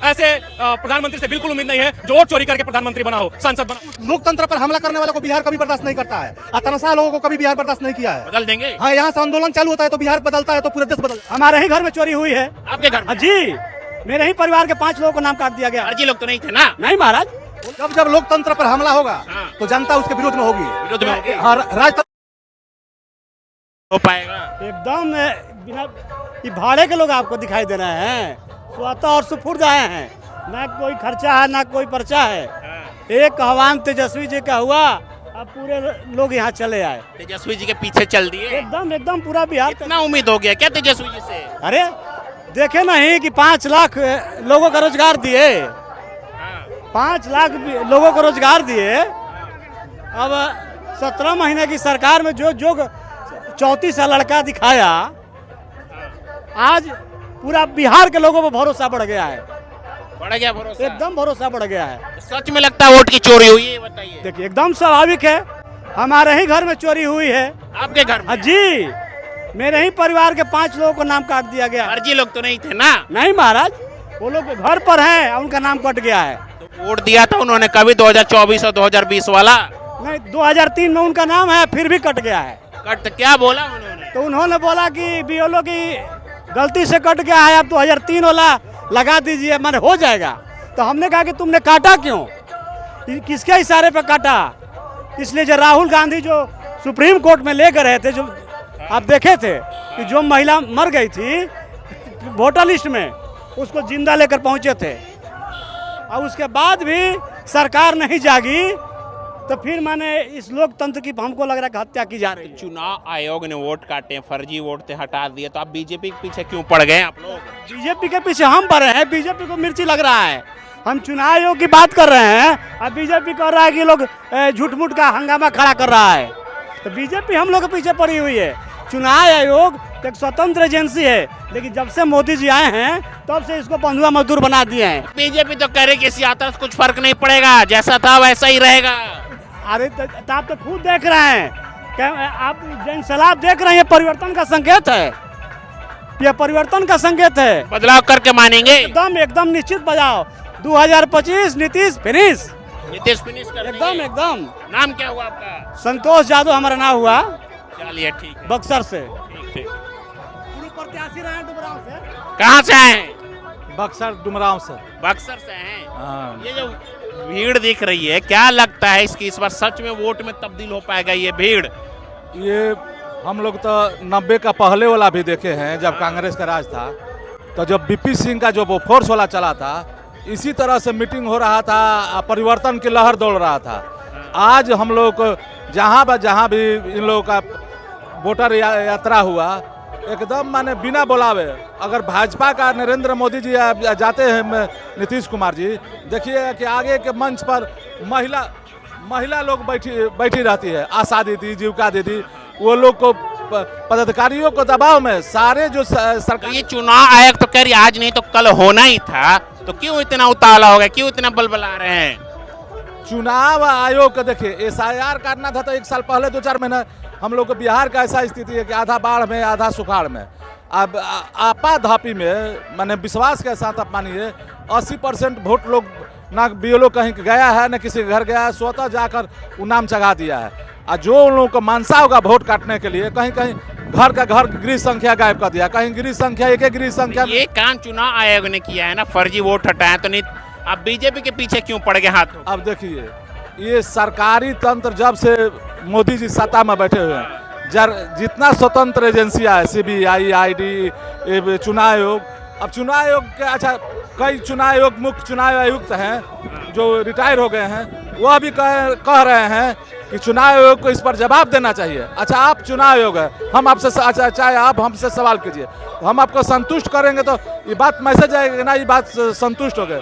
ऐसे प्रधानमंत्री से बिल्कुल उम्मीद नहीं है जो वोट चोरी करके प्रधानमंत्री बना हो, सांसद बना। लोकतंत्र पर हमला करने वालों को बिहार कभी बर्दाश्त नहीं करता है। तनसा लोगों को कभी बिहार बर्दाश्त नहीं किया है। बदल देंगे। हाँ, यहाँ से आंदोलन चालू होता है तो बिहार बदलता है तो पूरे देश बदलता है। हमारे ही घर में चोरी हुई है। आपके घर में? जी, मेरे ही परिवार के 5 लोगों को नाम काट दिया गया। अर्जी लोग तो नहीं थे ना? नहीं महाराज, जब जब लोकतंत्र पर हमला होगा तो जनता उसके विरोध में होगी। विरोध में होगी। राजतंत्र हो पाएगा एकदम बिना ये भाड़े के लोग आपको दिखाई दे रहे हैं, स्वतः और सुपुर्द आए हैं, ना कोई खर्चा है ना कोई पर्चा है। एक आह्वान तेजस्वी जी का हुआ, अब पूरे लोग यहाँ चले आए। तेजस्वी जी के पीछे चल दिए। एकदम एकदम पूरा बिहार। इतना उम्मीद हो गया क्या तेजस्वी जी से? अरे देखे नहीं कि 5 लाख लोगों का रोजगार दिए, 5 लाख लोगों को रोजगार दिए। अब 17 महीने की सरकार में जो 34 लड़का दिखाया, आज पूरा बिहार के लोगों पर भरोसा बढ़ गया है। बढ़ गया भरोसा? एकदम भरोसा बढ़ गया है। सच में लगता है वोट की चोरी हुई है? बताइए। देखिए एकदम स्वाभाविक है, हमारे ही घर में चोरी हुई है। आपके घर में? जी, मेरे ही परिवार के 5 लोगों को नाम काट दिया गया। अर्जी लोग तो नहीं थे ना? नहीं महाराज, वो लोग घर पर हैं, उनका नाम कट गया है। तो वोट दिया था उन्होंने कभी 2024 और 2020 वाला? नहीं, 2003 में उनका नाम है, फिर भी कट गया है। कट क्या बोला उन्होंने? तो उन्होंने बोला कि बीएलओ की गलती से कट गया है, अब 2003 वाला लगा दीजिए, माने हो जाएगा। तो हमने कहा कि तुमने काटा क्यों, किसके इशारे पे काटा? इसलिए जो राहुल गांधी जो सुप्रीम कोर्ट में ले गए थे, जो आप देखे थे कि जो महिला मर गई थी वोटर लिस्ट में, उसको जिंदा लेकर पहुंचे थे, और उसके बाद भी सरकार नहीं जागी, तो फिर माने इस लोकतंत्र की हमको लग रहा है कि हत्या की जा रही है। चुनाव आयोग ने वोट काटे, फर्जी वोट थे, हटा दिए, तो आप बीजेपी के पीछे क्यों पड़ गए आप लोग? बीजेपी के पीछे हम पड़े हैं, बीजेपी को मिर्ची लग रहा है। हम चुनाव आयोग की बात कर रहे हैं, अब बीजेपी कर रहा है कि लोग झूठ मूठ का हंगामा खड़ा कर रहा है। तो बीजेपी हम लोग के पीछे पड़ी हुई है। चुनाव आयोग तो एक स्वतंत्र एजेंसी है, लेकिन जब से मोदी जी आए हैं तब से इसको बंधुआ मजदूर बना दिए हैं। बीजेपी तो कह रही कि इस यात्रा से कुछ फर्क नहीं पड़ेगा, जैसा था वैसा ही रहेगा। अरे तो आप तो खुद देख रहे हैं, आप जनसैलाब देख रहे हैं, परिवर्तन का संकेत है, यह परिवर्तन का संकेत है। बदलाव करके मानेंगे? एकदम एकदम निश्चित बजाओ। 2025 नीतीश फिनिश। नीतीश फिनिश कर एकदम देंगे? एकदम। नाम क्या हुआ आपका? संतोष यादव हमारा नाम हुआ, चलिए ठीक है। बक्सर से। ठीक। प्रत्याशी रहे हैं डुमरांव से। कहाँ से आए हैं? बक्सर डुमरांव से। बक्सर से हैं। ये जो भीड़ दिख रही है, क्या लगता है इसकी इस बार सच में वोट में तब्दील हो पाएगा ये भीड़? ये हम लोग तो 90 का पहले वाला भी देखे हैं, जब कांग्रेस का राज था, तो जब बीपी सिंह का जो वो फोर्स वाला चला था, इसी तरह से मीटिंग हो रहा था, परिवर्तन की लहर दौड़ रहा था। आज हम लोग जहाँ भी इन लोगों का वोटर यात्रा हुआ, एकदम माने बिना बुलावे, अगर भाजपा का नरेंद्र मोदी जी जाते हैं, नीतीश कुमार जी, देखिए कि आगे के मंच पर महिला लोग बैठी रहती है, आशा दीदी, जीविका दीदी, वो लोग को पदाधिकारियों को दबाव में सारे जो सरकार। ये चुनाव आयोग तो कह रही आज नहीं तो कल होना ही था, तो क्यों इतना उतावला हो गया, क्यों इतना बलबला रहे हैं? चुनाव आयोग का देखिए, SIR करना था तो 1 साल पहले 2-4 महीना। हम लोग को बिहार का ऐसा स्थिति है कि आधा बाढ़ में आधा सुखाड़ में। अब आपाधापी में मैंने विश्वास के साथ आप मानिए 80% वोट लोग ना BLO कहीं गया है, न किसी के घर गया है, स्वतः जाकर वो नाम चढ़ा दिया है। और जो उन लोगों को मनसा होगा वोट काटने के लिए, कहीं कहीं घर गृह संख्या गायब कर दिया, कहीं गृह संख्या एक गृह संख्या। ये काम चुनाव आयोग ने किया है ना, फर्जी वोट हटाया, तो नहीं अब बीजेपी के पीछे क्यों पड़ गए हाथ? अब देखिए, ये सरकारी तंत्र जब से मोदी जी सत्ता में बैठे हुए हैं, जितना स्वतंत्र एजेंसियां है, CBI, ID, चुनाव आयोग, अब चुनाव आयोग के अच्छा कई चुनाव आयोग मुख्य चुनाव आयुक्त हैं जो रिटायर हो गए हैं, वो अभी कह रहे हैं कि चुनाव आयोग को इस पर जवाब देना चाहिए। अच्छा, आप चुनाव आयोग है, हम आपसे अच्छा चाहे आप हमसे सवाल कीजिए, हम आपको संतुष्ट करेंगे तो ये बात मैसेज आएगा ना, ये बात संतुष्ट हो गए।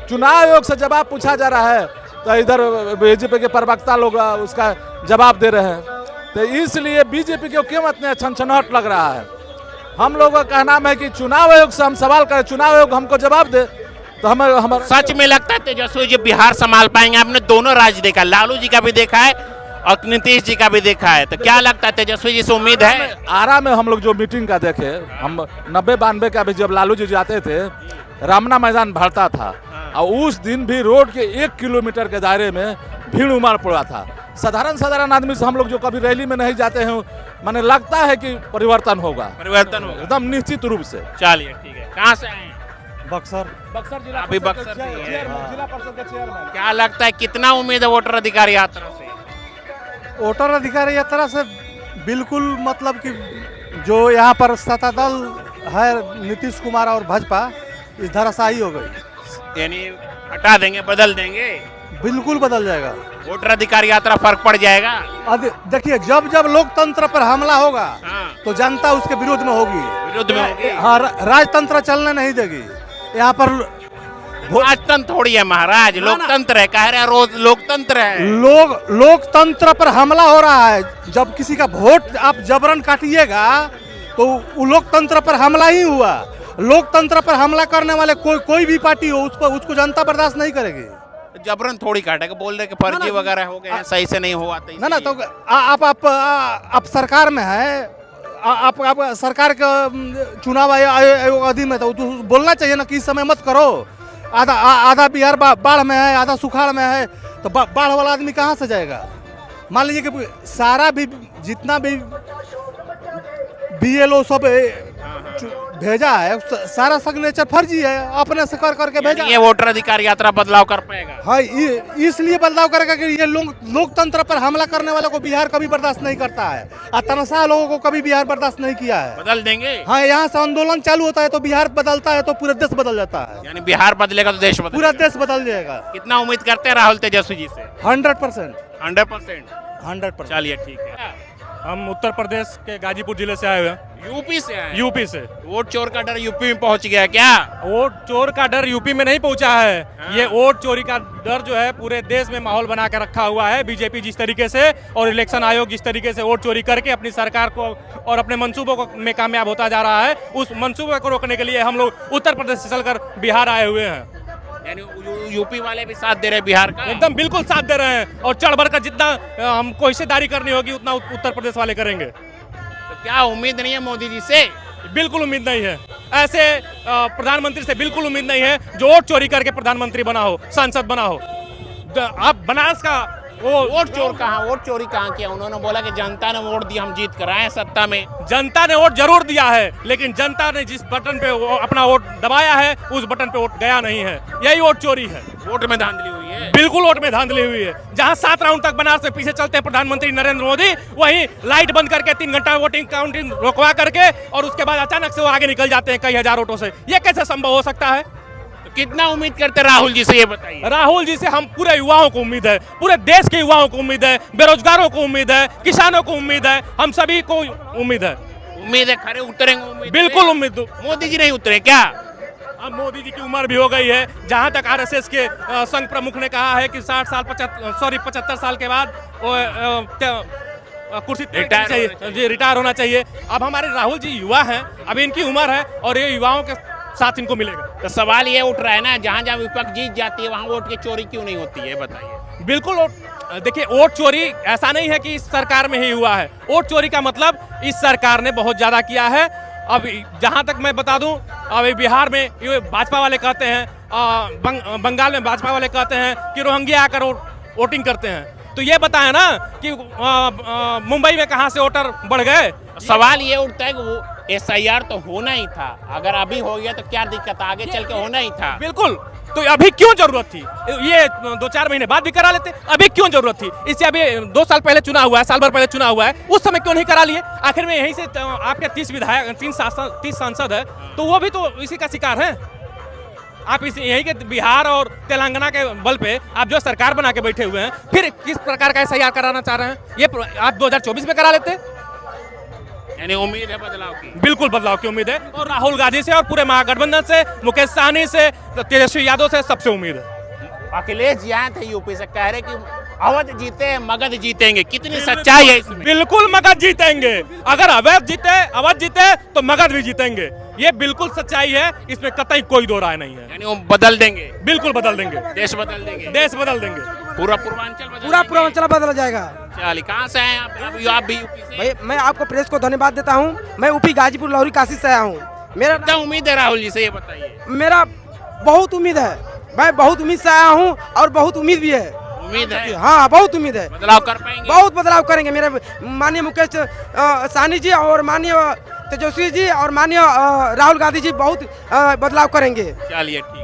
चुनाव आयोग से जवाब पूछा जा रहा है तो इधर बीजेपी के प्रवक्ता लोग उसका जवाब दे रहे हैं, तो इसलिए बीजेपी को क्यों इतने छनछनाहट लग रहा है? हम लोगों का कहना है कि चुनाव आयोग से हम सवाल करें, चुनाव आयोग हमको जवाब दे, तो हमारा सच में लगता है तेजस्वी जी बिहार संभाल पाएंगे? आपने दोनों राज्य देखा, लालू जी का भी देखा है और नीतीश जी का भी देखा है, तो क्या लगता है तेजस्वी जी से उम्मीद है? आरा में हम लोग जो मीटिंग का देखे, हम 90-92 का भी जब लालू जी जाते थे, रामना मैदान भरता था और उस दिन भी रोड के 1 किलोमीटर के दायरे में भीड़ उमड़ पड़ा था। साधारण आदमी से हम लोग जो कभी रैली में नहीं जाते हैं, माने लगता है कि परिवर्तन होगा, परिवर्तन होगा एकदम निश्चित रूप से। चलिए ठीक है। कहाँ से आए हैं? बक्सर। बक्सर जिला अभी परिषद बक्सर के से ही है। चेयरमैन, जिला परिषद के चेयरमैन। क्या लगता है कितना उम्मीद है वोटर अधिकार यात्रा से? वोटर अधिकार यात्रा से बिल्कुल मतलब कि जो यहाँ पर सत्ता दल है नीतीश कुमार और भाजपा, इस धराशायी हो गई, यानी हटा देंगे, बदल देंगे, बिल्कुल बदल जाएगा। वोटर अधिकार यात्रा फर्क पड़ जाएगा। देखिए, जब जब लोकतंत्र पर हमला होगा हाँ। तो जनता उसके विरोध में होगी, विरोध में होगी। हाँ, राजतंत्र चलने नहीं देगी। यहाँ पर राजतंत्र थोड़ी है महाराज, लोकतंत्र है। कह रहे हैं रोज लोकतंत्र है। लोकतंत्र पर हमला हो रहा है। जब किसी का वोट आप जबरन काटिएगा तो वो लोकतंत्र पर हमला ही हुआ। लोकतंत्र पर हमला करने वाले कोई भी पार्टी हो, उसको जनता बर्दाश्त नहीं करेगी। जबरन थोड़ी काटेगा, बोल रहे कि फर्जी वगैरह हो गए हैं, सही से नहीं हुआ तो ना तो आप सरकार में है, आप सरकार का चुनाव आयोग अधीन में, तो बोलना चाहिए ना कि इस समय मत करो। आधा बिहार बाढ़ में है, आधा सुखाड़ में है, तो बाढ़ वाला आदमी कहाँ से जाएगा? मान लीजिए कि सारा भी जितना भी BLO सब भेजा है, सारा सिग्नेचर फर्जी है, अपने से कर करके भेजा। ये वोटर अधिकार यात्रा बदलाव कर पाएगा? हाँ, इसलिए बदलाव करेगा कि ये लोकतंत्र पर हमला करने वालों को बिहार कभी बर्दाश्त नहीं करता है, और तनसा लोगों को कभी बिहार बर्दाश्त नहीं किया है। बदल देंगे। हाँ, यहाँ से आंदोलन चालू होता है तो बिहार बदलता है तो पूरा देश बदल जाता है। यानी बिहार बदलेगा तो देश बदलेगा। पूरा देश बदल जाएगा। कितना उम्मीद करते हैं राहुल तेजस्वी जी से? 100%। 100%। चलिए ठीक है। हम उत्तर प्रदेश के गाजीपुर जिले से आए हुए हैं। यूपी से आए? यूपी से। वोट चोर का डर यूपी में पहुंच गया क्या? वोट चोर का डर यूपी में नहीं पहुंचा है। हाँ। ये वोट चोरी का डर जो है पूरे देश में माहौल बना के रखा हुआ है बीजेपी जिस तरीके से, और इलेक्शन आयोग जिस तरीके से वोट चोरी करके अपनी सरकार को और अपने मंसूबों में कामयाब होता जा रहा है, उस मंसूबे को रोकने के लिए हम लोग उत्तर प्रदेश से चलकर बिहार आए हुए हैं। यानी यूपी वाले भी साथ दे रहे हैं बिहार का? एकदम बिल्कुल साथ दे रहे हैं, और चढ़ बढ़ कर जितना हमको हिस्सेदारी करनी होगी उतना उत्तर प्रदेश वाले करेंगे। तो क्या उम्मीद नहीं है मोदी जी से? बिल्कुल उम्मीद नहीं है। ऐसे प्रधानमंत्री से बिल्कुल उम्मीद नहीं है जो वोट चोरी करके प्रधानमंत्री बना हो, सांसद बना हो। आप बनारस का वोट चोर कहाँ, वोट चोरी कहाँ किया? उन्होंने बोला कि जनता ने वोट दिया, हम जीत कर आए सत्ता में। जनता ने वोट जरूर दिया है, लेकिन जनता ने जिस बटन पे अपना वोट दबाया है उस बटन पे वोट गया नहीं है। यही वोट चोरी है। वोट में धांधली हुई है। बिल्कुल वोट में धांधली हुई है। जहां 7 राउंड तक बनारस में पीछे चलते हैं प्रधानमंत्री नरेंद्र मोदी, वहीं लाइट बंद करके 3 घंटा वोटिंग काउंटिंग रोकवा करके और उसके बाद अचानक से वो आगे निकल जाते हैं कई हजार वोटों से। ये कैसे संभव हो सकता है? तो कितना उम्मीद करते राहुल जी से, ये बताइए। राहुल जी से हम पूरे युवाओं को उम्मीद है, पूरे देश के युवाओं को उम्मीद है, बेरोजगारों को उम्मीद है, किसानों को उम्मीद है, हम सभी को उम्मीद है। उम्मीद है खरे उतरेंगे? उम्मीद बिल्कुल उम्मीद। मोदी जी नहीं उतरे क्या? अब मोदी जी की उम्र भी हो गई है। जहां तक RSS के संघ प्रमुख ने कहा है कि 75 साल के बाद कुर्सी रिटायर होना चाहिए। अब हमारे राहुल जी युवा हैं, अभी इनकी उम्र है और ये युवाओं के साथ इनको मिलेगा। तो सवाल ये उठ रहा है ना, जहाँ जहाँ विपक्ष जीत जाती है वहाँ वोट की चोरी क्यों नहीं होती है, बताइए। बिल्कुल देखिए, वोट चोरी ऐसा नहीं है कि इस सरकार में ही हुआ है। वोट चोरी का मतलब इस सरकार ने बहुत ज़्यादा किया है। अब जहाँ तक मैं बता दूं, अभी बिहार में ये भाजपा वाले कहते हैं, बंगाल में भाजपा वाले कहते हैं कि रोहिंग्या आकर वोटिंग करते हैं। तो ये बताएं ना कि मुंबई में कहाँ से वोटर बढ़ गए। सवाल ये उठता है कि वो SIR तो होना ही था, अगर अभी हो गया तो क्या दिक्कत, आगे चल के होना ही था। बिल्कुल, तो अभी क्यों जरूरत थी? ये 2-4 महीने बाद भी करा लेते, अभी क्यों जरूरत थी? इससे अभी 2 साल पहले चुना हुआ है, साल भर पहले चुना हुआ है, उस समय क्यों नहीं करा लिए? आखिर में यहीं से आपके 30 विधायक 30 सांसद है, तो वो भी तो इसी का शिकार है। आप इस यही के बिहार और तेलंगाना के बल पे आप जो सरकार बना के बैठे हुए हैं, फिर किस प्रकार का SIR कराना चाह रहे हैं? ये आप 2024 में करा लेते। यानी उम्मीद है बदलाव की? बिल्कुल बदलाव की उम्मीद है, और राहुल गांधी से और पूरे महागठबंधन से, मुकेश सहनी से, तेजस्वी यादव से, सबसे उम्मीद है। अखिलेश जी आए थे यूपी से, कह रहे कि अवध जीते मगध जीतेंगे, कितनी सच्चाई है इसमें? बिल्कुल मगध जीतेंगे। अगर अवध जीते तो मगध भी जीतेंगे। ये बिल्कुल सच्चाई है, इसमें कतई कोई दो राय नहीं है। यानी वो बदल देंगे? बिल्कुल बदल देंगे, देश बदल देंगे? देश बदल देंगे, पूरा पूर्वांचल बदल बदल जाएगा। चलिए, कहाँ से हैं आप भी यूपी से? भाई मैं आपको प्रेस को धन्यवाद देता हूँ। मैं यूपी गाजीपुर लाहौरी काशी से आया हूँ। कितना उम्मीद है राहुल जी से, ये बताइए। मेरा बहुत उम्मीद है, मैं बहुत उम्मीद से आया हूँ और बहुत उम्मीद भी है। उम्मीद है, हाँ बहुत उम्मीद है, बदलाव कर पाएंगे? बहुत बदलाव करेंगे। मेरे माननीय मुकेश सहनी जी और माननीय तेजस्वी जी और माननीय राहुल गांधी जी बहुत बदलाव करेंगे। चलिए ठीक।